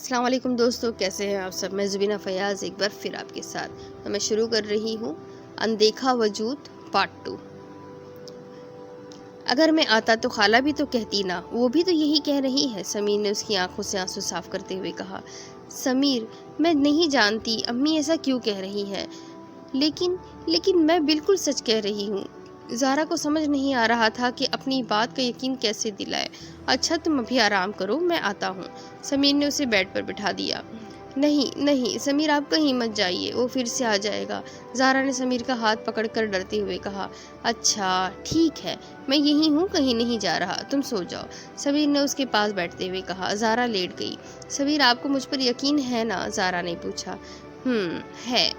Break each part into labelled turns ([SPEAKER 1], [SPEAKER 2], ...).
[SPEAKER 1] السلام علیکم دوستو، کیسے ہیں آپ سب؟ میں زبینہ فیاض ایک بار پھر آپ کے ساتھ تو میں شروع کر رہی ہوں اندیکھا وجود پارٹ 2۔ اگر میں آتا تو خالہ بھی تو کہتی نا، وہ بھی تو یہی کہہ رہی ہے۔ سمیر نے اس کی آنکھوں سے آنسو صاف کرتے ہوئے کہا۔ سمیر، میں نہیں جانتی امی ایسا کیوں کہہ رہی ہیں، لیکن میں بالکل سچ کہہ رہی ہوں۔ زارا کو سمجھ نہیں آ رہا تھا کہ اپنی بات کا یقین کیسے دلائے۔ اچھا تم ابھی آرام کرو، میں آتا ہوں۔ سمیر نے اسے بیڈ پر بٹھا دیا۔ نہیں سمیر، آپ کہیں مت جائیے، وہ پھر سے آ جائے گا۔ زارا نے سمیر کا ہاتھ پکڑ کر ڈرتے ہوئے کہا۔ اچھا ٹھیک ہے، میں یہی ہوں، کہیں نہیں جا رہا، تم سو جاؤ، سمیر نے اس کے پاس بیٹھتے ہوئے کہا۔ زارا لیٹ گئی۔ سمیر، آپ کو مجھ پر یقین ہے نا؟ زارا نے پوچھا۔ ہے۔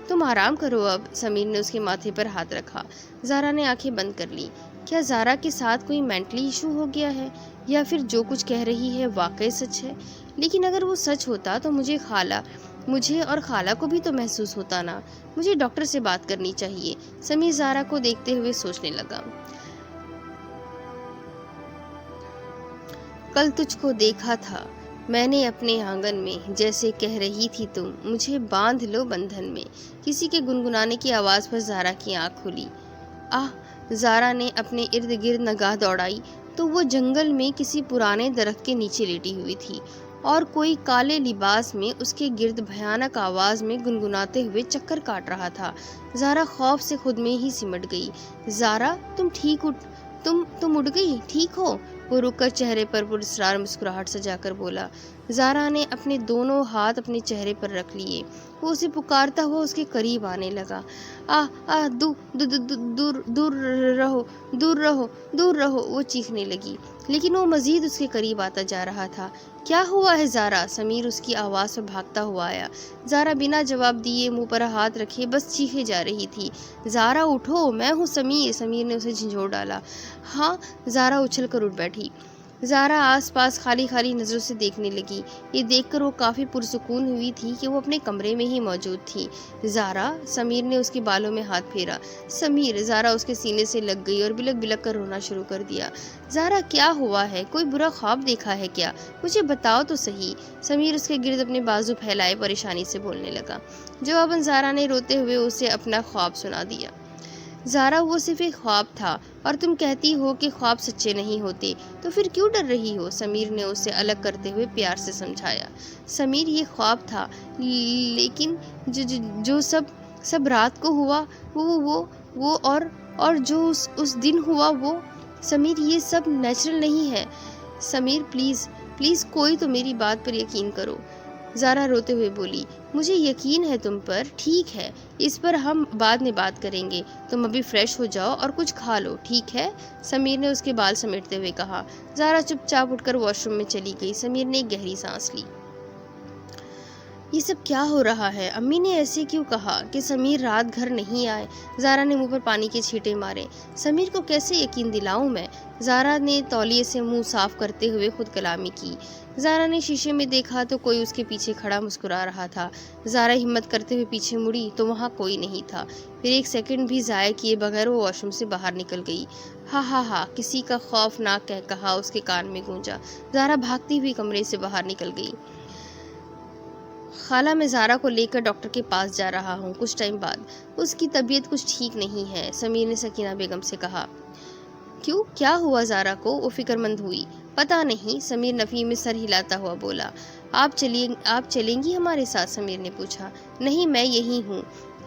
[SPEAKER 1] تم آرام کرو اب، سمیر نے اس کے ماتھے پر ہاتھ رکھا۔ زارا نے آنکھیں بند کر لی۔ کیا زارا کے ساتھ کوئی مینٹلی ایشو ہو گیا ہے، یا پھر جو کچھ کہہ رہی ہے واقعی سچ ہے؟ لیکن اگر وہ سچ ہوتا تو مجھے اور خالہ کو بھی تو محسوس ہوتا نا۔ مجھے ڈاکٹر سے بات کرنی چاہیے۔ سمیر زارا کو دیکھتے ہوئے سوچنے لگا۔ کل تجھ کو دیکھا تھا میں نے اپنے آنگن میں، جیسے کہہ رہی تھی تم، مجھے باندھ لو بندھن میں۔ کسی کے گنگنانے کی آواز پر زارا کی آنکھ کھلی۔ زارا نے اپنے ارد گرد نگاہ دوڑائی تو وہ جنگل میں کسی پرانے درخت کے نیچے لیٹی ہوئی تھی، اور کوئی کالے لباس میں اس کے گرد بھیانک آواز میں گنگناتے ہوئے چکر کاٹ رہا تھا۔ زارا خوف سے خود میں ہی سمٹ گئی۔ زارا، تم اٹھ گئی، ٹھیک ہو؟ وہ رک کر چہرے پر پراسرار مسکراہٹ سجا کر بولا۔ زارا نے اپنے دونوں ہاتھ اپنے چہرے پر رکھ لیے۔ وہ اسے پکارتا ہوا اس کے قریب آنے لگا۔ دور رہو، وہ چیخنے لگی، لیکن وہ مزید اس کے قریب آتا جا رہا تھا۔ کیا ہوا ہے زارا؟ سمیر اس کی آواز پر بھاگتا ہوا آیا۔ زارا بنا جواب دیے منہ پر ہاتھ رکھے بس چیخے جا رہی تھی۔ زارا اٹھو، میں ہوں سمیر۔ سمیر نے اسے جھنجھوڑ ڈالا۔ ہاں؟ زارا اچھل کر اٹھ بیٹھی۔ زارا آس پاس خالی نظروں سے دیکھنے لگی۔ یہ دیکھ کر وہ کافی پرسکون ہوئی تھی کہ وہ اپنے کمرے میں ہی موجود تھی۔ زارا، سمیر نے اس کے بالوں میں ہاتھ پھیرا۔ سمیر، زارا اس کے سینے سے لگ گئی اور بلک بلک کر رونا شروع کر دیا۔ زارا، کیا ہوا ہے؟ کوئی برا خواب دیکھا ہے کیا؟ مجھے بتاؤ تو صحیح۔ سمیر اس کے گرد اپنے بازو پھیلائے پریشانی سے بولنے لگا۔ جواباً زارا نے روتے ہوئے اسے اپنا خواب سنا دیا۔ زارا، وہ صرف ایک خواب تھا، اور تم کہتی ہو کہ خواب سچے نہیں ہوتے، تو پھر کیوں ڈر رہی ہو؟ سمیر نے اسے الگ کرتے ہوئے پیار سے سمجھایا۔ سمیر، یہ خواب تھا، لیکن جو سب رات کو ہوا وہ اور جو اس دن ہوا وہ۔ سمیر، یہ سب نیچرل نہیں ہے۔ سمیر، پلیز کوئی تو میری بات پر یقین کرو۔ زارا روتے ہوئے بولی۔ مجھے یقین ہے تم پر، ٹھیک ہے، اس پر ہم بعد میں بات کریں گے۔ تم ابھی فریش ہو جاؤ اور کچھ کھا لو، ٹھیک ہے؟ سمیر نے اس کے بال سمیٹتے ہوئے کہا۔ زارا چپ چاپ اٹھ کر واش روم میں چلی گئی۔ سمیر نے ایک گہری سانس لی۔ یہ سب کیا ہو رہا ہے؟ امی نے ایسے کیوں کہا کہ سمیر رات گھر نہیں آئے؟ زارا نے منہ پر پانی کے چھینٹے مارے۔ سمیر کو کیسے یقین دلاؤں میں؟ زارا نے تولیے سے منہ صاف کرتے ہوئے خود کلامی کی۔ زارا نے شیشے میں دیکھا تو کوئی اس کے پیچھے کھڑا مسکرا رہا تھا۔ زارا ہمت کرتے ہوئے پیچھے مڑی تو وہاں کوئی نہیں تھا۔ پھر ایک سیکنڈ بھی ضائع کیے بغیر وہ واش روم سے باہر نکل گئی۔ ہا، کسی کا خوفناک قہقہا اس کے کان میں گونجا۔ زارا بھاگتی ہوئی کمرے سے باہر نکل گئی۔ خالہ، میں زارا کو لے کر ڈاکٹر کے پاس جا رہا ہوں کچھ ٹائم بعد۔ اس کی طبیعت کچھ ٹھیک نہیں ہے، سمیر نے سکینہ بیگم سے کہا۔ کیوں؟ کیا ہوا زارا کو؟ وہ فکر مند ہوئی۔ پتہ نہیں، سمیر نفی میں سر ہلاتا ہوا بولا۔ آپ چلیں گی ہمارے ساتھ؟ سمیر نے پوچھا۔ نہیں، میں یہی ہوں،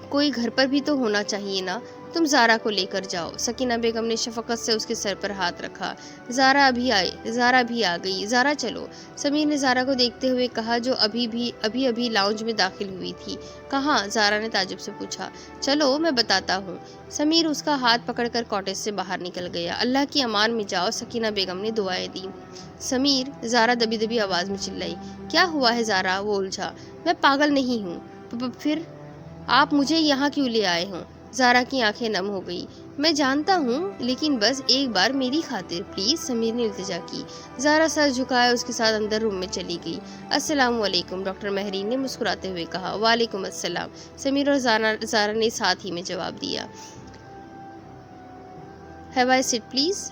[SPEAKER 1] کوئی گھر پر بھی تو ہونا چاہیے نا۔ تم زارا کو لے کر جاؤ۔ سکینہ بیگم نے شفقت سے اس کے سر پر ہاتھ رکھا۔ زارا بھی آ گئی۔ زارا چلو، سمیر نے زارا کو دیکھتے ہوئے کہا، جو ابھی لاؤنج میں داخل ہوئی تھی۔ کہاں؟ زارا نے تعجب سے پوچھا۔ چلو، میں بتاتا ہوں۔ سمیر اس کا ہاتھ پکڑ کر کاٹیج سے باہر نکل گیا۔ اللہ کی امان میں جاؤ، سکینہ بیگم نے دعائیں دی۔ سمیر، زارا دبی دبی آواز میں چلائی۔ کیا ہوا ہے زارا؟ وہ الجھا۔ میں پاگل نہیں ہوں۔ پھر آپ مجھے یہاں کیوں لے آئے ہوں؟ زارا کی آنکھیں نم ہو گئی۔ میں جانتا ہوں، لیکن بس ایک بار میری خاطر پلیز، سمیر نے التجا کی۔ زارا سر جھکائے اس کے ساتھ اندر روم میں چلی گئی۔ السلام علیکم، ڈاکٹر مہرین نے مسکراتے ہوئے کہا۔ وعلیکم السلام، سمیر اور زارا نے ساتھ ہی میں جواب دیا۔ ہیو آئی سٹ پلیز؟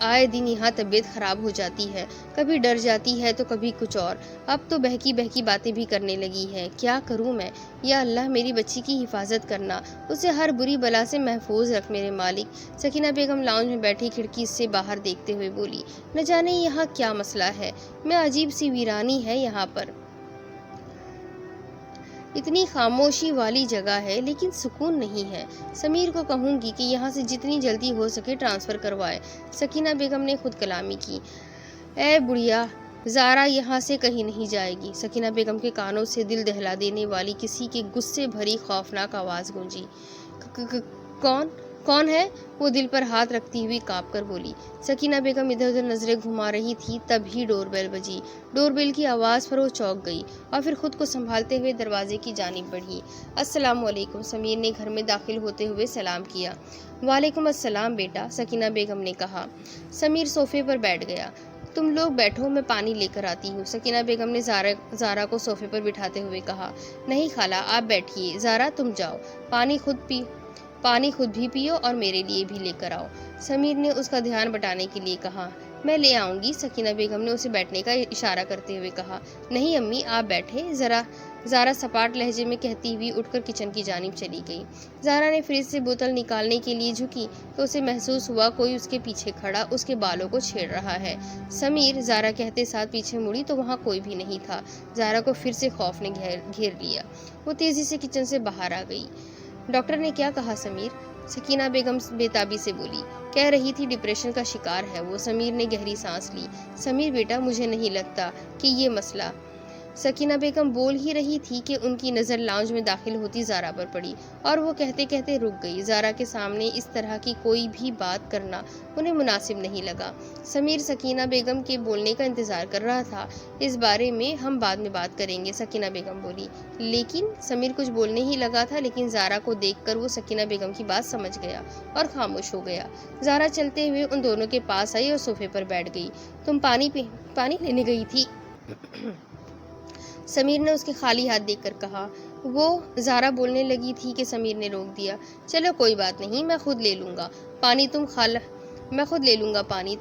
[SPEAKER 1] آئے دن یہاں طبیعت خراب ہو جاتی ہے، کبھی ڈر جاتی ہے تو کبھی کچھ اور، اب تو بہکی بہکی باتیں بھی کرنے لگی ہے۔ کیا کروں میں؟ یا اللہ میری بچی کی حفاظت کرنا، اسے ہر بری بلا سے محفوظ رکھ میرے مالک۔ سکینہ بیگم لاؤنج میں بیٹھی کھڑکی سے باہر دیکھتے ہوئے بولی، نہ جانے یہاں کیا مسئلہ ہے، میں عجیب سی ویرانی ہے یہاں پر، اتنی خاموشی والی جگہ ہے لیکن سکون نہیں ہے۔ سمیر کو کہوں گی کہ یہاں سے جتنی جلدی ہو سکے ٹرانسفر کروائے۔ سکینہ بیگم نے خود کلامی کی، اے بڑھیا، زارا یہاں سے کہیں نہیں جائے گی۔ سکینہ بیگم کے کانوں سے دل دہلا دینے والی کسی کے غصے بھری خوفناک آواز گونجی۔ کون ہے؟ وہ دل پر ہاتھ رکھتی ہوئی کانپ کر بولی۔ سکینہ بیگم ادھر ادھر نظریں گھما رہی تھی، تبھی ڈور بیل بجی۔ ڈور بیل کی آواز پر وہ چونک گئی اور پھر خود کو سنبھالتے ہوئے دروازے کی جانب بڑھی۔ السلام علیکم، سمیر نے گھر میں داخل ہوتے ہوئے سلام کیا۔ وعلیکم السلام بیٹا، سکینہ بیگم نے کہا۔ سمیر صوفے پر بیٹھ گیا۔ تم لوگ بیٹھو، میں پانی لے کر آتی ہوں، سکینہ بیگم نے زارا کو صوفے پر بٹھاتے ہوئے کہا۔ نہیں خالہ، آپ بیٹھیے، زارا تم جاؤ، پانی خود بھی پیو اور میرے لیے بھی لے کر آؤ، سمیر نے اس کا دھیان بٹانے کے لیے کہا۔ میں لے آؤں گی، سکینہ بیگم نے اسے بیٹھنے کا اشارہ کرتے ہوئے کہا۔ نہیں امی، آپ بیٹھے، زارا سپاٹ لہجے میں کہتی ہوئی اٹھ کر کچن کی جانب چلی گئی۔ زارا نے فریج سے بوتل نکالنے کے لیے جھکی تو اسے محسوس ہوا کوئی اس کے پیچھے کھڑا اس کے بالوں کو چھیڑ رہا ہے۔ سمیر، زارا کہتے ساتھ پیچھے مڑی تو وہاں کوئی بھی نہیں تھا۔ زارا کو پھر سے خوف نے گھیر لیا، وہ تیزی سے کچن سے باہر آ گئی۔ ڈاکٹر نے کیا کہا سمیر؟ سکینہ بیگم بے تابی سے بولی۔ کہہ رہی تھی ڈپریشن کا شکار ہے وہ، سمیر نے گہری سانس لی۔ سمیر بیٹا، مجھے نہیں لگتا کہ یہ مسئلہ، سکینہ بیگم بول ہی رہی تھی کہ ان کی نظر لاؤنج میں داخل ہوتی زارا پر پڑی اور وہ کہتے کہتے رک گئی۔ زارا کے سامنے اس طرح کی کوئی بھی بات کرنا انہیں مناسب نہیں لگا۔ سمیر سکینہ بیگم کے بولنے کا انتظار کر رہا تھا۔ اس بارے میں ہم بعد میں بات کریں گے، سکینہ بیگم بولی۔ لیکن سمیر کچھ بولنے ہی لگا تھا، لیکن زارا کو دیکھ کر وہ سکینہ بیگم کی بات سمجھ گیا اور خاموش ہو گیا۔ زارا چلتے ہوئے ان دونوں کے پاس آئی اور صوفے پر بیٹھ گئی۔ تم پانی لینے گئی تھی؟ سمیر نے اس کے خالی ہاتھ دیکھ کر کہا۔ وہ زارا بولنے لگی تھی کہ سمیر نے روک دیا۔ چلو کوئی بات نہیں، میں خود لے لوں گا پانی،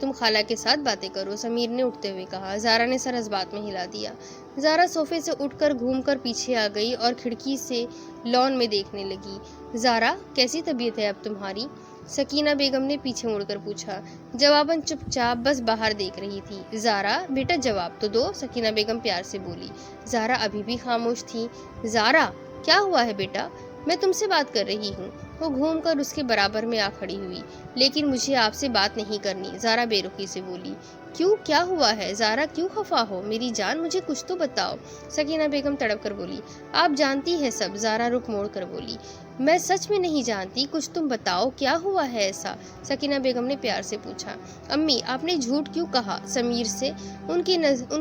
[SPEAKER 1] تم خالہ کے ساتھ باتیں کرو، سمیر نے اٹھتے ہوئے کہا۔ زارا نے سر اس بات میں ہلا دیا۔ زارا صوفے سے اٹھ کر گھوم کر پیچھے آ گئی اور کھڑکی سے لان میں دیکھنے لگی۔ زارا، کیسی طبیعت ہے اب تمہاری؟ سکینہ بیگم نے پیچھے مڑ کر پوچھا۔ جواباً چپ چاپ بس باہر دیکھ رہی تھی۔ زارا بیٹا جواب تو دو، سکینہ بیگم پیار سے بولی۔ زارا ابھی بھی خاموش تھی۔ زارا، کیا ہوا ہے بیٹا؟ میں تم سے بات کر رہی ہوں۔ وہ گھوم کر اس کے برابر میں آ کھڑی ہوئی۔ لیکن مجھے آپ سے بات نہیں کرنی، زارا بے رخی سے بولی۔ کیوں، کیا ہوا ہے؟ زارا کیوں خفا ہو؟ میری جان مجھے کچھ تو بتاؤ، سکینہ بیگم تڑپ کر بولی۔ آپ جانتی ہے سب، زارا رخ موڑ کر بولی۔ میں سچ میں نہیں جانتی، کچھ تم بتاؤ، کیا ہوا ہے ایسا؟ سکینہ بیگم نے پیار سے پوچھا۔ امی، آپ نے جھوٹ کیوں کہا سمیر سے؟ ان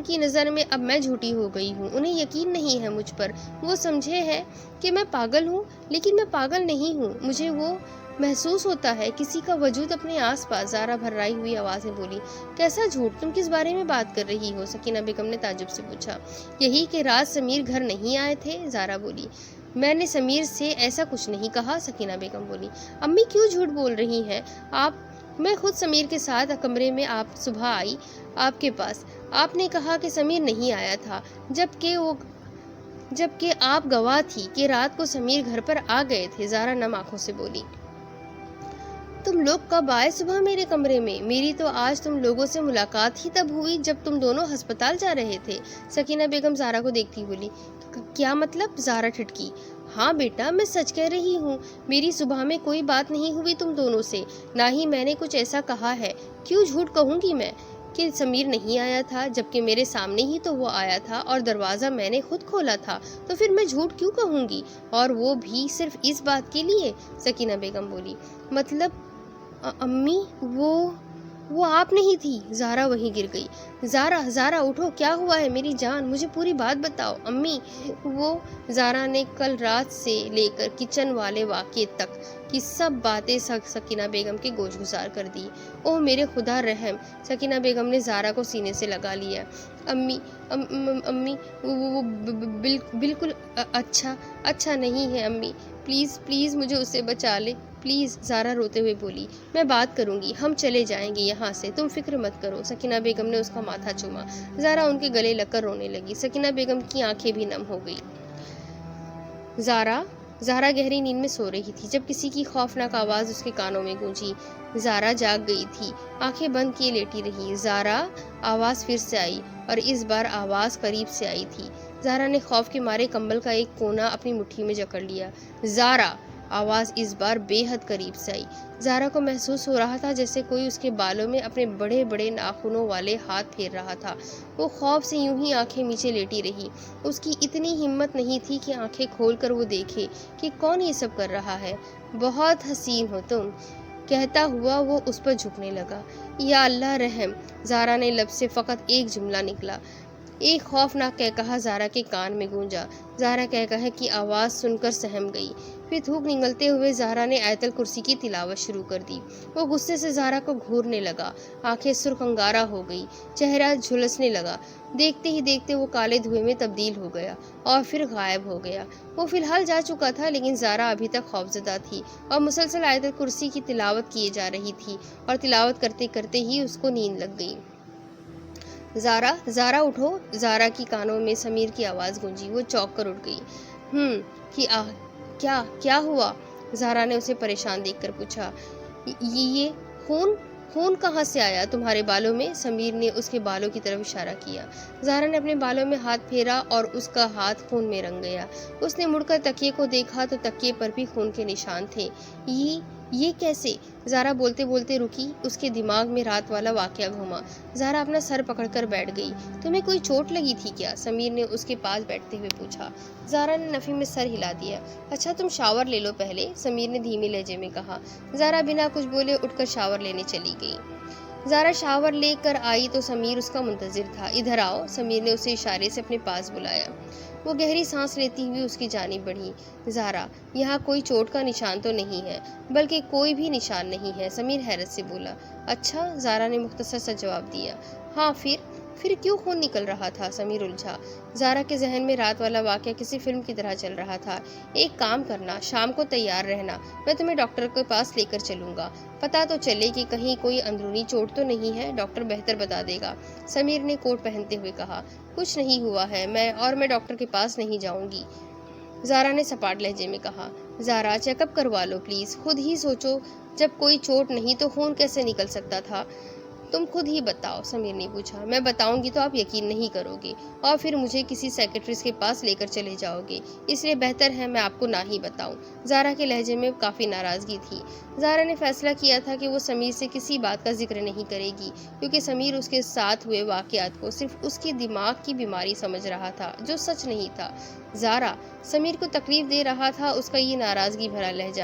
[SPEAKER 1] کی نظر میں اب میں جھوٹی ہو گئی ہوں، انہیں یقین نہیں ہے مجھ پر، وہ سمجھے ہے کہ میں پاگل ہوں، لیکن میں پاگل نہیں ہوں، مجھے وہ محسوس ہوتا ہے کسی کا وجود اپنے آس پاس، زارا بھررائی ہوئی آواز میں بولی۔ کیسا جھوٹ؟ تم کس بارے میں بات کر رہی ہو؟ سکینہ بیگم نے تعجب سے پوچھا۔ یہی کہ رات سمیر گھر نہیں آئے تھے، زارا بولی۔ میں نے سمیر سے ایسا کچھ نہیں کہا، سکینہ بیگم بولی۔ امی کیوں جھوٹ بول رہی ہیں آپ؟ میں خود سمیر کے ساتھ کمرے میں صبح آئی آپ کے پاس، آپ نے کہا کہ سمیر نہیں آیا تھا، جبکہ آپ گواہ تھی کہ رات کو سمیر گھر پر آ گئے تھے، زارا نم آنکھوں سے بولی۔ تم لوگ کب آئے صبح میرے کمرے میں؟ میری تو آج تم لوگوں سے ملاقات ہی تب ہوئی جب تم دونوں ہسپتال جا رہے تھے، سکینہ بیگم زارا کو دیکھتی بولی۔ کیا مطلب؟ زارا ٹھٹکی۔ ہاں بیٹا، میں سچ کہہ رہی ہوں، میری صبح میں کوئی بات نہیں ہوئی تم دونوں سے، نہ ہی میں نے کچھ ایسا کہا ہے۔ کیوں جھوٹ کہوں گی میں کہ سمیر نہیں آیا تھا، جبکہ میرے سامنے ہی تو وہ آیا تھا اور دروازہ میں نے خود کھولا تھا، تو پھر میں جھوٹ کیوں کہوں گی، اور وہ بھی صرف اس بات کے لیے، سکینہ بیگم بولی۔ مطلب امی، وہ آپ نہیں تھی، زارا وہیں گر گئی۔ زارا اٹھو، کیا ہوا ہے میری جان، مجھے پوری بات بتاؤ۔ امی، وہ زارا نے کل رات سے لے کر کچن والے واقعے تک کی سب باتیں سکینہ بیگم کے گوش گزار کر دی۔ اوہ میرے خدا رحم، سکینہ بیگم نے زارا کو سینے سے لگا لیا۔ امی، وہ بالکل اچھا نہیں ہے امی، پلیز مجھے اس سے بچا لے۔ پلیز، زارا روتے ہوئے بولی۔ میں بات کروں گی، ہم چلے جائیں گے یہاں سے، تم فکر مت کرو۔ سکینہ بیگم نے اس کا ماتھا چوما۔ زارا ان کے گلے لگ کر رونے لگی۔ سکینہ بیگم کی آنکھیں بھی نم ہو گئی۔ زارا گہری نیند میں سو رہی تھی جب کسی کی خوفناک آواز اس کے کانوں میں گونجی۔ زارا جاگ گئی تھی، آنکھیں بند کیے لیٹی رہی۔ زارا، آواز پھر سے آئی، اور اس بار آواز قریب سے آئی تھی۔ زارا نے خوف کے مارے کمبل کا ایک کونا اپنی مٹھی میں جکڑ لیا۔ زارا، آواز اس بار بے حد قریب سے آئی۔ زارا کو محسوس ہو رہا تھا جیسے کوئی اس کے بالوں میں اپنے بڑے بڑے ناخنوں والے ہاتھ پھیر رہا تھا۔ وہ خوف سے یوں ہی آنکھیں میچے لیٹی رہی۔ اس کی اتنی ہمت نہیں تھی کہ آنکھیں کھول کر وہ دیکھے کہ کون یہ سب کر رہا ہے۔ بہت حسین ہو تم، کہتا ہوا وہ اس پر جھکنے لگا۔ یا اللہ رحم، زارا نے لب سے فقط ایک جملہ نکلا۔ ایک خوفناک قہقہا زارا کے کان میں گونجا۔ زارا قہقہے کی آواز سن کر سہم گئی۔ پھر تھوک نگلتے ہوئے زارا نے آیت الکرسی کی تلاوت شروع کر دی۔ وہ غصے سے زارا کو گھورنے لگا، آنکھیں سرخ انگارہ ہو گئی، چہرہ جھلسنے لگا۔ دیکھتے ہی دیکھتے وہ کالے دھوئے میں تبدیل ہو گیا اور پھر غائب ہو گیا۔ وہ فی الحال جا چکا تھا، لیکن زارا ابھی تک خوفزدہ تھی اور مسلسل آیت الکرسی کی تلاوت کیے جا رہی تھی، اور تلاوت کرتے کرتے ہی اس کو نیند لگ گئی۔ زارا اٹھو، زارا کی کانوں میں سمیر کی آواز گونجی۔ وہ چونک کر اٹھ گئی۔ کیا ہوا؟ زارا نے اسے پریشان دیکھ کر پوچھا۔ یہ خون کہاں سے آیا تمہارے بالوں میں؟ سمیر نے اس کے بالوں کی طرف اشارہ کیا۔ زارا نے اپنے بالوں میں ہاتھ پھیرا اور اس کا ہاتھ خون میں رنگ گیا۔ اس نے مڑ کر تکیے کو دیکھا تو تکیے پر بھی خون کے نشان تھے۔ یہ کیسے؟ زارا بولتے بولتے رکی، اس کے دماغ میں رات والا واقعہ گھوما۔ زارا اپنا سر پکڑ کر بیٹھ گئی۔ تمہیں کوئی چوٹ لگی تھی کیا؟ سمیر نے اس کے پاس بیٹھتے ہوئے پوچھا۔ زارا نے نفی میں سر ہلا دیا۔ اچھا تم شاور لے لو پہلے، سمیر نے دھیمے لہجے میں کہا۔ زارا بنا کچھ بولے اٹھ کر شاور لینے چلی گئی۔ زارا شاور لے کر آئی تو سمیر اس کا منتظر تھا۔ ادھر آؤ، سمیر نے اسے اشارے سے اپنے پاس بلایا۔ وہ گہری سانس لیتی ہوئی اس کی جانب بڑھی۔ زارا، یہاں کوئی چوٹ کا نشان تو نہیں ہے، بلکہ کوئی بھی نشان نہیں ہے، سمیر حیرت سے بولا۔ اچھا، زارا نے مختصر سا جواب دیا۔ ہاں پھر کیوں خون نکل رہا تھا؟ سمیر الجھا۔ زارا کے ذہن میں رات والا واقعہ کسی فلم کی طرح چل رہا تھا۔ ایک کام کرنا، شام کو تیار رہنا، میں تمہیں ڈاکٹر کے پاس لے کر چلوں گا، پتہ تو چلے کہ کہیں کوئی اندرونی چوٹ تو نہیں ہے، ڈاکٹر بہتر بتا دے گا، سمیر نے کوٹ پہنتے ہوئے کہا۔ کچھ نہیں ہوا ہے، میں ڈاکٹر کے پاس نہیں جاؤں گی، زارا نے سپاٹ لہجے میں کہا۔ زارا، چیک اپ کروا لو پلیز، خود ہی سوچو، جب کوئی چوٹ نہیں تو خون کیسے نکل سکتا تھا؟ تم خود ہی بتاؤ، سمیر نے پوچھا۔ میں بتاؤں گی تو آپ یقین نہیں کرو گے، اور پھر مجھے کسی سیکٹرسٹ کے پاس لے کر چلے جاؤ گے، اس لیے بہتر ہے میں آپ کو نہ ہی بتاؤں۔ زارا کے لہجے میں کافی ناراضگی تھی۔ زارا نے فیصلہ کیا تھا کہ وہ سمیر سے کسی بات کا ذکر نہیں کرے گی، کیونکہ سمیر اس کے ساتھ ہوئے واقعات کو صرف اس کی دماغ کی بیماری سمجھ رہا تھا، جو سچ نہیں تھا۔ زارا، سمیر کو تکلیف دے رہا تھا اس کا یہ ناراضگی بھرا لہجہ۔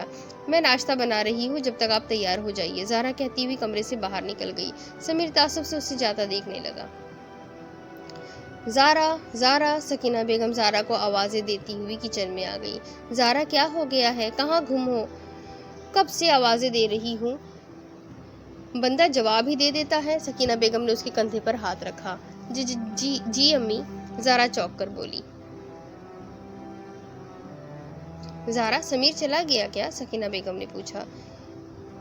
[SPEAKER 1] میں ناشتہ بنا رہی ہوں، جب تک آپ تیار ہو جائیے، زارا کہتی ہوئی کمرے سے باہر نکل گئی۔ سمیر تعصب سے اسے جاتا دیکھنے لگا۔ زارا، سکینہ بیگم زارا کو آوازیں دیتی ہوئی کچن میں آ گئی۔ زارا، کیا ہو گیا ہے؟ کہاں گم ہو؟ کب سے آوازیں دے رہی ہوں، بندہ جواب ہی دے دیتا ہے۔ سکینہ بیگم نے اس کے کندھے پر ہاتھ رکھا۔ جی امی، زارا چونک کر بولی۔ زارا، سمیر چلا گیا کیا؟ سکینہ بیگم نے پوچھا۔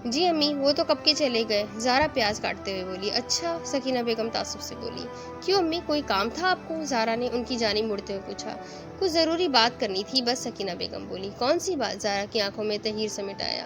[SPEAKER 1] جی امی، وہ تو کب کے چلے گئے، زارا پیاز کاٹتے ہوئے بولی۔ اچھا، سکینہ بیگم تعصب سے بولی۔ کیوں امی، کوئی کام تھا آپ کو؟ زارا نے ان کی جانب مڑتے ہوئے پوچھا۔ کچھ ضروری بات کرنی تھی بس، سکینہ بیگم بولی۔ کون سی بات؟ زارا کی آنکھوں میں تحیر سمیٹ آیا۔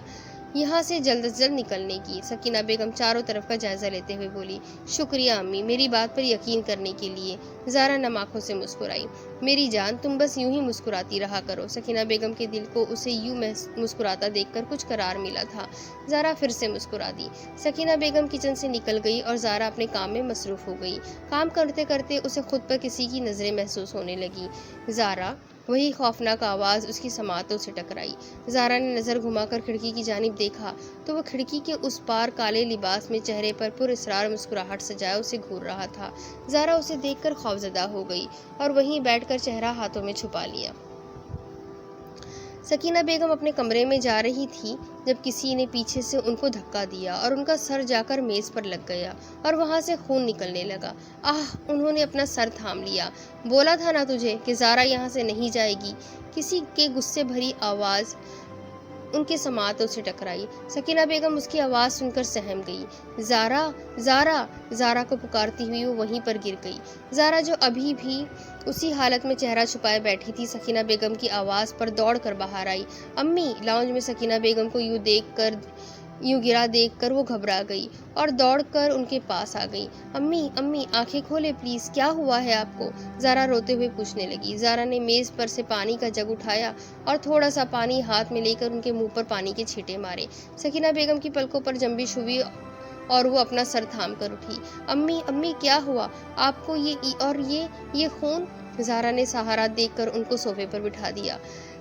[SPEAKER 1] یہاں سے جلد از جلد نکلنے کی، سکینہ بیگم چاروں طرف کا جائزہ لیتے ہوئے بولی۔ شکریہ امی، میری بات پر یقین کرنے کے لیے، زارا نم آنکھوں سے مسکرائی۔ میری جان، تم بس یوں ہی مسکراتی رہا کرو، سکینہ بیگم کے دل کو اسے یوں مسکراتا دیکھ کر کچھ قرار ملا تھا۔ زارا پھر سے مسکرا دی۔ سکینہ بیگم کچن سے نکل گئی اور زارا اپنے کام میں مصروف ہو گئی۔ کام کرتے کرتے اسے خود پر کسی کی نظریں محسوس ہونے لگی۔ زارا، وہی خوفناک آواز اس کی سماعتوں سے ٹکرائی۔ زارا نے نظر گھما کر کھڑکی کی جانب دیکھا تو وہ کھڑکی کے اس پار کالے لباس میں چہرے پر پر اسرار مسکراہٹ سجائے اسے گھور رہا تھا۔ زارا اسے دیکھ کر خوفزدہ ہو گئی اور وہیں بیٹھ کر چہرہ ہاتھوں میں چھپا لیا۔ سکینہ بیگم اپنے کمرے میں جا رہی تھی جب کسی نے پیچھے سے ان کو دھکا دیا اور ان کا سر جا کر میز پر لگ گیا اور وہاں سے خون نکلنے لگا۔ انہوں نے اپنا سر تھام لیا۔ بولا تھا نا تجھے کہ زارا یہاں سے نہیں جائے گی، کسی کے غصے بھری آواز ان کے سماعتوں سے ٹکرائی۔ سکینہ بیگم اس کی آواز سن کر سہم گئی۔ زارا، زارا، زارا کو پکارتی ہوئی وہ وہیں پر گر گئی۔ زارا جو ابھی بھی اسی حالت میں چہرہ چھپائے بیٹھی تھی، سکینہ بیگم کی آواز پر دوڑ کر باہر آئی۔ امی! لاؤنج میں سکینہ بیگم کو یوں گرا دیکھ کر وہ گھبرا گئی اور دوڑ کر ان کے پاس آ گئی۔ امی، امی، آنکھیں کھولے پلیز، کیا ہوا ہے آپ کو؟ زارا روتے ہوئے پوچھنے لگی۔ زارا نے میز پر سے پانی کا جگ اٹھایا اور تھوڑا سا پانی ہاتھ میں لے کر ان کے منہ پر پانی کے چھینٹے مارے۔ سکینہ بیگم کی پلکوں پر جنبش ہوئی اور وہ اپنا سر تھام کر اٹھی۔ امی، امی، کیا ہوا آپ کو؟ یہ خون؟ زارا نے سہارا دیکھ کر ان کو صوفے پر بٹھا دیا۔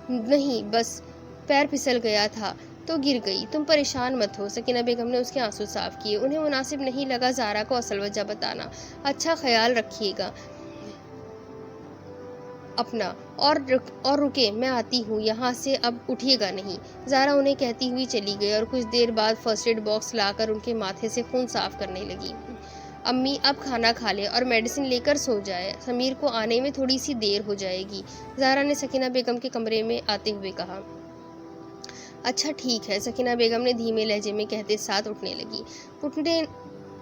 [SPEAKER 1] نہیں، بس پیر پھسل گیا تھا تو گر گئی، تم پریشان مت ہو۔ سکینہ بیگم نے اس کے آنسو صاف کیے۔ انہیں مناسب نہیں لگا زارا کو اصل وجہ بتانا۔ اچھا، خیال رکھیے گا اپنا اور رکے، میں آتی ہوں، یہاں سے اب اٹھیے گا نہیں۔ زارا انہیں کہتی ہوئی چلی گئی اور کچھ دیر بعد فرسٹ ایڈ باکس لا کر ان کے ماتھے سے خون صاف کرنے لگی۔ امی، اب کھانا کھا لے اور میڈیسن لے کر سو جائے، سمیر کو آنے میں تھوڑی سی دیر ہو جائے گی، زارا نے سکینہ بیگم کے کمرے میں آتے ہوئے کہا۔ اچھا ٹھیک ہے، سکینہ بیگم نے دھیمے لہجے میں کہتے ساتھ اٹھنے لگی۔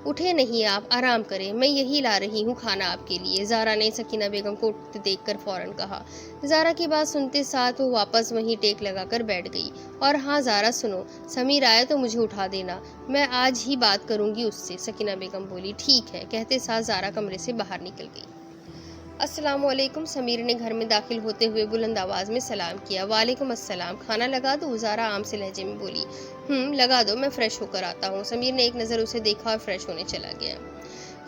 [SPEAKER 1] اٹھے نہیں آپ، آرام کریں، میں یہی لا رہی ہوں کھانا آپ کے لیے، زارا نے سکینہ بیگم کو اٹھتے دیکھ کر فوراً کہا۔ زارا کی بات سنتے ساتھ وہ واپس وہیں ٹیک لگا کر بیٹھ گئی۔ اور ہاں زارا سنو، سمیر آئے تو مجھے اٹھا دینا، میں آج ہی بات کروں گی اس سے، سکینہ بیگم بولی۔ ٹھیک ہے، کہتے ساتھ زارا کمرے سے باہر نکل گئی۔ السلام علیکم، سمیر نے گھر میں داخل ہوتے ہوئے بلند آواز میں سلام کیا۔ وعلیکم السلام، کھانا لگا دوں؟ زارا عام سے لہجے میں بولی۔ لگا دو، میں فریش ہو کر آتا ہوں۔ سمیر نے ایک نظر اسے دیکھا اور فریش ہونے چلا گیا۔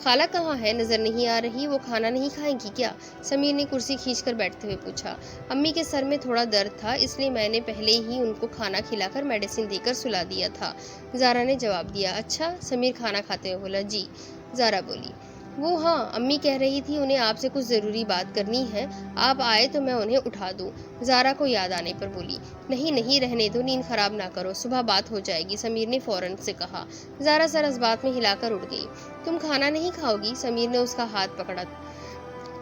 [SPEAKER 1] خالہ کہاں ہے؟ نظر نہیں آ رہی، وہ کھانا نہیں کھائیں گی کیا؟ سمیر نے کرسی کھینچ کر بیٹھتے ہوئے پوچھا۔ امی کے سر میں تھوڑا درد تھا، اس لیے میں نے پہلے ہی ان کو کھانا کھلا کر میڈیسن دے کر سلا دیا تھا، زارا نے جواب دیا۔ اچھا، سمیر کھانا کھاتے ہوئے بولا۔ جی، زارا بولی۔ وہ ہاں، امی کہہ رہی تھی انہیں آپ سے کچھ ضروری بات کرنی ہے، آپ آئے تو میں انہیں اٹھا دوں، زارا کو یاد آنے پر بولی۔ نہیں، رہنے دو، نیند خراب نہ کرو، صبح بات ہو جائے گی، سمیر نے فوراً سے کہا۔ زارا سر اس بات میں ہلا کر اٹھ گئی۔ تم کھانا نہیں کھاؤ گی؟ سمیر نے اس کا ہاتھ پکڑا۔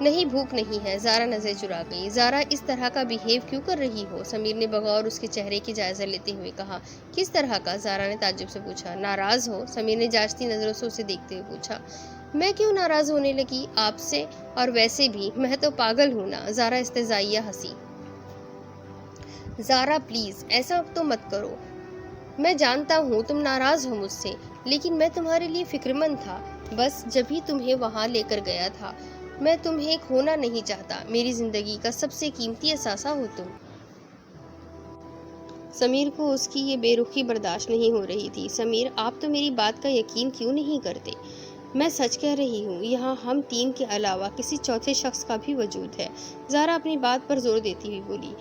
[SPEAKER 1] نہیں، بھوک نہیں ہے، زارا نظر چرا گئی۔ زارا اس طرح کا بیہیو کیوں کر رہی ہو؟ سمیر نے بغور اس کے چہرے کی جائزہ لیتے ہوئے کہا۔ کس طرح کا؟ زارا نے تعجب سے پوچھا۔ ناراض ہو؟ سمیر نے جانچتی نظروں سے اسے دیکھتے ہوئے پوچھا۔ میں کیوں ناراض ہونے لگی آپ سے؟ اور ویسے بھی میں تو پاگل ہوں نا، زارا استہزائیہ ہنسی۔ زارا پلیز ایسا تو مت کرو، میں جانتا ہوں تم ناراض ہو مجھ سے، لیکن میں تمہارے لیے فکر مند تھا، بس جبھی تمہیں وہاں لے کر گیا تھا، میں تمہیں کھونا نہیں چاہتا، میری زندگی کا سب سے قیمتی اثاثہ ہو تم۔ سمیر کو اس کی یہ بے رخی برداشت نہیں ہو رہی تھی۔ سمیر، آپ تو میری بات کا یقین کیوں نہیں کرتے؟ میں سچ کہہ رہی ہوں، یہاں ہم تین کے علاوہ کسی چوتھے شخص کا بھی وجود ہے، زارا اپنی بات پر زور دیتی ہوئی بولی۔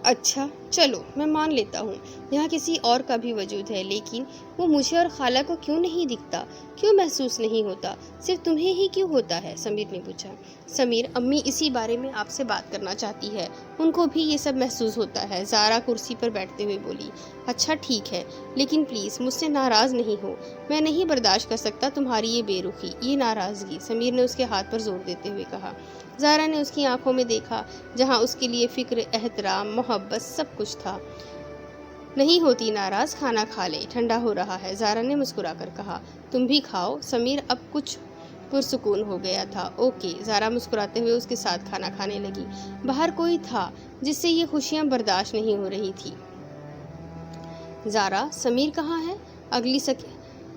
[SPEAKER 1] اچھا چلو میں مان لیتا ہوں یہاں کسی اور کا بھی وجود ہے، لیکن وہ مجھے اور خالہ کو کیوں نہیں دکھتا، کیوں محسوس نہیں ہوتا، صرف تمہیں ہی کیوں ہوتا ہے؟ سمیر نے پوچھا۔ سمیر، امی اسی بارے میں آپ سے بات کرنا چاہتی ہے، ان کو بھی یہ سب محسوس ہوتا ہے، زارا کرسی پر بیٹھتے ہوئے بولی۔ اچھا ٹھیک ہے، لیکن پلیز مجھ سے ناراض نہیں ہو، میں نہیں برداشت کر سکتا تمہاری یہ بے رخی، یہ ناراضگی، سمیر نے اس کے ہاتھ پر زور دیتے ہوئے کہا۔ زارا نے اس کی آنکھوں میں دیکھا جہاں اس کے لیے فکر، احترام، محبت سب کچھ تھا۔ نہیں ہوتی ناراض، کھانا کھا لے، ٹھنڈا ہو رہا ہے، زارا نے مسکرا کر کہا۔ تم بھی کھاؤ، سمیر اب کچھ پرسکون ہو گیا تھا۔ اوکے، زارا مسکراتے ہوئے اس کے ساتھ کھانا کھانے لگی۔ باہر کوئی تھا جس سے یہ خوشیاں برداشت نہیں ہو رہی تھی۔ زارا، سمیر کہاں ہے؟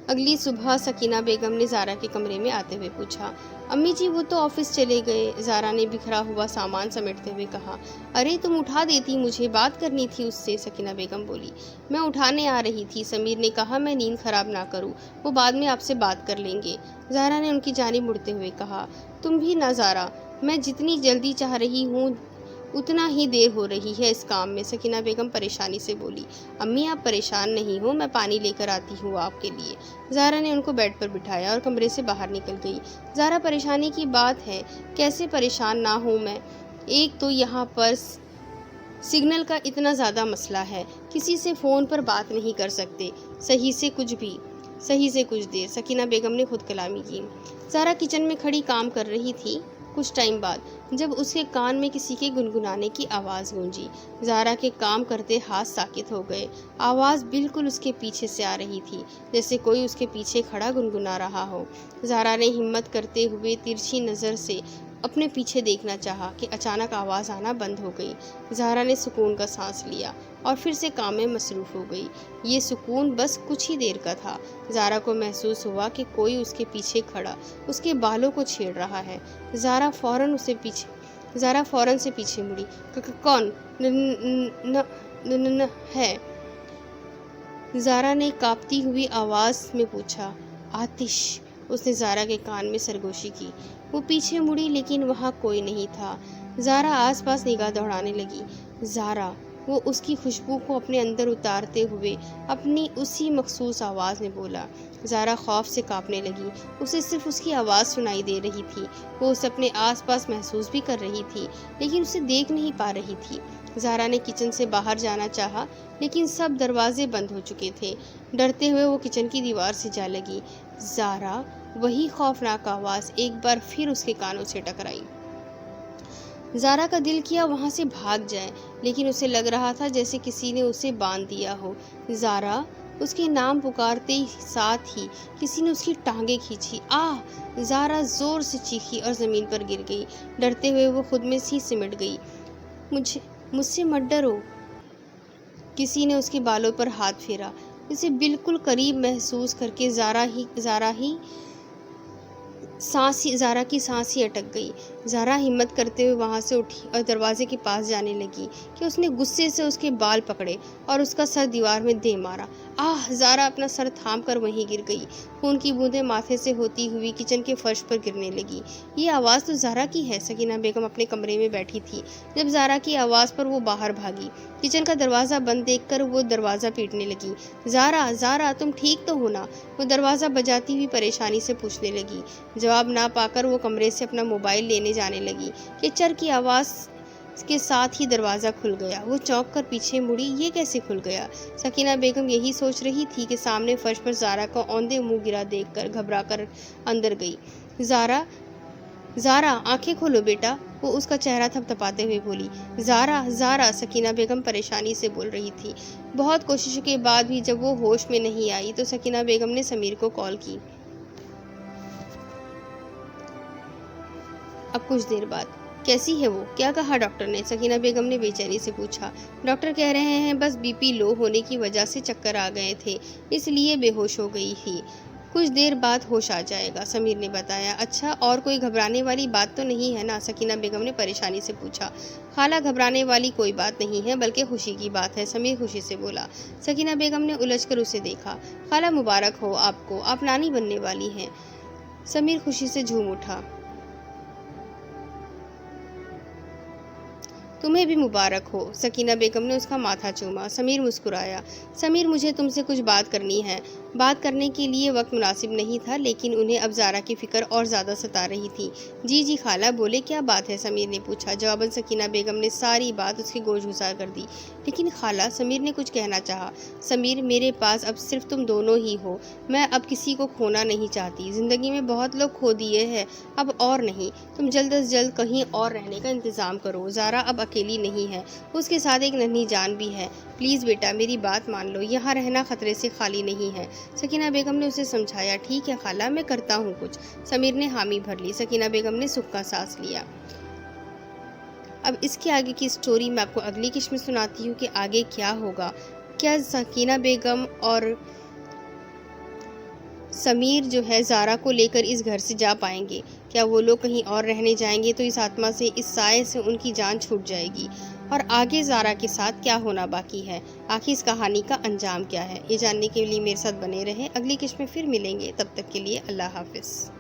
[SPEAKER 1] اگلی صبح سکینہ بیگم نے زارا کے کمرے میں آتے ہوئے پوچھا۔ امی جی وہ تو آفس چلے گئے، زارا نے بکھرا ہوا سامان سمیٹتے ہوئے کہا۔ ارے تم اٹھا دیتی، مجھے بات کرنی تھی اس سے، سکینہ بیگم بولی۔ میں اٹھانے آ رہی تھی، سمیر نے کہا، میں نیند خراب نہ کروں، وہ بعد میں آپ سے بات کر لیں گے، زارا نے ان کی جانب مڑتے ہوئے کہا۔ تم بھی نہ زارا، میں جتنی جلدی چاہ رہی ہوں اتنا ہی دیر ہو رہی ہے اس کام میں، سکینہ بیگم پریشانی سے بولی۔ امی آپ پریشان نہیں ہو، میں پانی لے کر آتی ہوں آپ کے لیے، زارا نے ان کو بیڈ پر بٹھایا اور کمرے سے باہر نکل گئی۔ زارا پریشانی کی بات ہے، کیسے پریشان نہ ہوں میں، ایک تو یہاں پر سگنل کا اتنا زیادہ مسئلہ ہے، کسی سے فون پر بات نہیں کر سکتے، صحیح سے کچھ دیر، سکینہ بیگم نے خود کلامی کی۔ زارا کچن میں کھڑی کام کر رہی تھی۔ کچھ ٹائم بعد جب اس کے کان میں کسی کے گنگنانے کی آواز گونجی۔ زارا کے کام کرتے ہاتھ ساکت ہو گئے۔ آواز بالکل اس کے پیچھے سے آ رہی تھی، جیسے کوئی اس کے پیچھے کھڑا گنگنا رہا ہو۔ زارا نے ہمت کرتے ہوئے ترچھی نظر سے اپنے پیچھے دیکھنا چاہا کہ اچانک آواز آنا بند ہو گئی۔ زارا نے سکون کا سانس لیا اور پھر سے کام میں مصروف ہو گئی۔ یہ سکون بس کچھ ہی دیر کا تھا۔ زارا کو محسوس ہوا کہ کوئی اس کے پیچھے کھڑا اس کے بالوں کو چھیڑ رہا ہے۔ زارا فوراً سے پیچھے مڑی۔ کون ہے؟ زارا نے کانپتی ہوئی آواز میں پوچھا۔ آتش۔ اس نے زارا کے کان میں سرگوشی کی۔ وہ پیچھے مڑی لیکن وہاں کوئی نہیں تھا۔ زارا آس پاس نگاہ دوڑانے لگی۔ زارا، وہ اس کی خوشبو کو اپنے اندر اتارتے ہوئے اپنی اسی مخصوص آواز میں بولا۔ زارا خوف سے کانپنے لگی۔ اسے صرف اس کی آواز سنائی دے رہی تھی۔ وہ اسے اپنے آس پاس محسوس بھی کر رہی تھی لیکن اسے دیکھ نہیں پا رہی تھی۔ زارا نے کچن سے باہر جانا چاہا لیکن سب دروازے بند ہو چکے تھے۔ ڈرتے ہوئے وہ کچن کی دیوار سے جا لگی۔ زارا، وہی خوفناک آواز ایک بار پھر اس کے کانوں سے ٹکرائی۔ زارا کا دل کیا وہاں سے بھاگ جائے لیکن اسے لگ رہا تھا جیسے کسی نے اسے باندھ دیا ہو۔ زارا، اس کے نام پکارتے ساتھ ہی کسی نے اس کی ٹانگیں کھینچی۔ آہ! زارا زور سے چیخی اور زمین پر گر گئی۔ ڈرتے ہوئے وہ خود میں ہی سمٹ گئی۔ مجھ سے مت ڈرو۔ کسی نے اس کے بالوں پر ہاتھ پھیرا۔ اسے بالکل قریب محسوس کر کے زارا کی سانس ہی اٹک گئی۔ زارا ہمت کرتے ہوئے وہاں سے اٹھی اور دروازے کے پاس جانے لگی کہ اس نے غصے سے اس کے بال پکڑے اور اس کا سر دیوار میں دے مارا۔ آہ! زارا اپنا سر تھام کر وہیں گر گئی۔ خون کی بوندیں ماتھے سے ہوتی ہوئی کچن کے فرش پر گرنے لگی۔ یہ آواز تو زارا کی ہے۔ سکینہ بیگم اپنے کمرے میں بیٹھی تھی جب زارا کی آواز پر وہ باہر بھاگی۔ کچن کا دروازہ بند دیکھ کر وہ دروازہ پیٹنے لگی۔ زارا، زارا، تم ٹھیک تو ہو نا؟ وہ دروازہ بجاتی ہوئی پریشانی سے پوچھنے لگی۔ جواب نہ پا کر وہ کمرے سے اپنا موبائل لینے جانے لگی کہ چر کی آواز کے ساتھ ہی دروازہ کھل گیا۔ وہ چونک کر پیچھے مڑی۔ یہ کیسے کھل گیا؟ سکینہ بیگم یہی سوچ رہی تھی کہ سامنے فرش پر زارا کا اوندے منہ گرا دیکھ کر گھبرا کر اندر گئی۔ زارا، زارا، آنکھیں کھولو بیٹا، وہ اس کا چہرہ تھپتھپاتے ہوئے بولی۔ زارا، زارا، سکینہ بیگم پریشانی سے بول رہی تھی۔ بہت کوششوں کے بعد بھی جب وہ ہوش میں نہیں آئی تو سکینہ بیگم نے سمیر کو کال کی۔ اب کچھ دیر بعد، کیسی ہے وہ؟ کیا کہا ڈاکٹر نے؟ سکینہ بیگم نے بے چینی سے پوچھا۔ ڈاکٹر کہہ رہے ہیں بس بی پی لو ہونے کی وجہ سے چکر آ گئے تھے، اس لیے بے ہوش ہو گئی تھی۔ کچھ دیر بعد ہوش آ جائے گا، سمیر نے بتایا۔ اچھا، اور کوئی گھبرانے والی بات تو نہیں ہے نا؟ سکینہ بیگم نے پریشانی سے پوچھا۔ خالہ، گھبرانے والی کوئی بات نہیں ہے بلکہ خوشی کی بات ہے، سمیر خوشی سے بولا۔ سکینہ بیگم نے الجھ کر اسے دیکھا۔ خالہ، مبارک ہو آپ کو، آپ نانی بننے والی ہیں۔ سمیر خوشی سے جھوم اٹھا۔ تمہیں بھی مبارک ہو۔ سکینہ بیگم نے اس کا ماتھا چوما۔ سمیر مسکرایا۔ سمیر، مجھے تم سے کچھ بات کرنی ہے۔ بات کرنے کے لیے وقت مناسب نہیں تھا لیکن انہیں اب زارا کی فکر اور زیادہ ستا رہی تھی۔ جی جی خالہ بولے، کیا بات ہے؟ سمیر نے پوچھا۔ جواباً سکینہ بیگم نے ساری بات اس کے گوش گزار کر دی۔ لیکن خالہ، سمیر نے کچھ کہنا چاہا۔ سمیر، میرے پاس اب صرف تم دونوں ہی ہو، میں اب کسی کو کھونا نہیں چاہتی۔ زندگی میں بہت لوگ کھو دیے ہیں، اب اور نہیں۔ تم جلد از جلد کہیں اور رہنے کا انتظام کرو۔ زارا اب اکیلی نہیں ہے، اس کے ساتھ ایک ننھی جان بھی ہے۔ پلیز بیٹا، میری بات مان لو، یہاں رہنا خطرے سے خالی نہیں ہے۔ سکینہ بیگم نے اسے سمجھایا۔ ٹھیک ہے خالہ، میں کرتا ہوں کچھ۔ سمیر نے حامی بھر لی۔ سکینہ بیگم نے سکھ کا سانس لیا۔ اب اس کے آگے کی سٹوری میں آپ کو اگلی قسط میں سناتی ہوں کہ آگے کیا ہوگا۔ کیا سکینہ بیگم اور سمیر جو ہے زارا کو لے کر اس گھر سے جا پائیں گے؟ کیا وہ لوگ کہیں اور رہنے جائیں گے تو اس آتما سے، اس سائے سے ان کی جان چھوٹ جائے گی؟ اور آگے زارا کے ساتھ کیا ہونا باقی ہے؟ آخر اس کہانی کا انجام کیا ہے؟ یہ جاننے کے لیے میرے ساتھ بنے رہیں۔ اگلی قسط میں پھر ملیں گے، تب تک کے لیے اللہ حافظ۔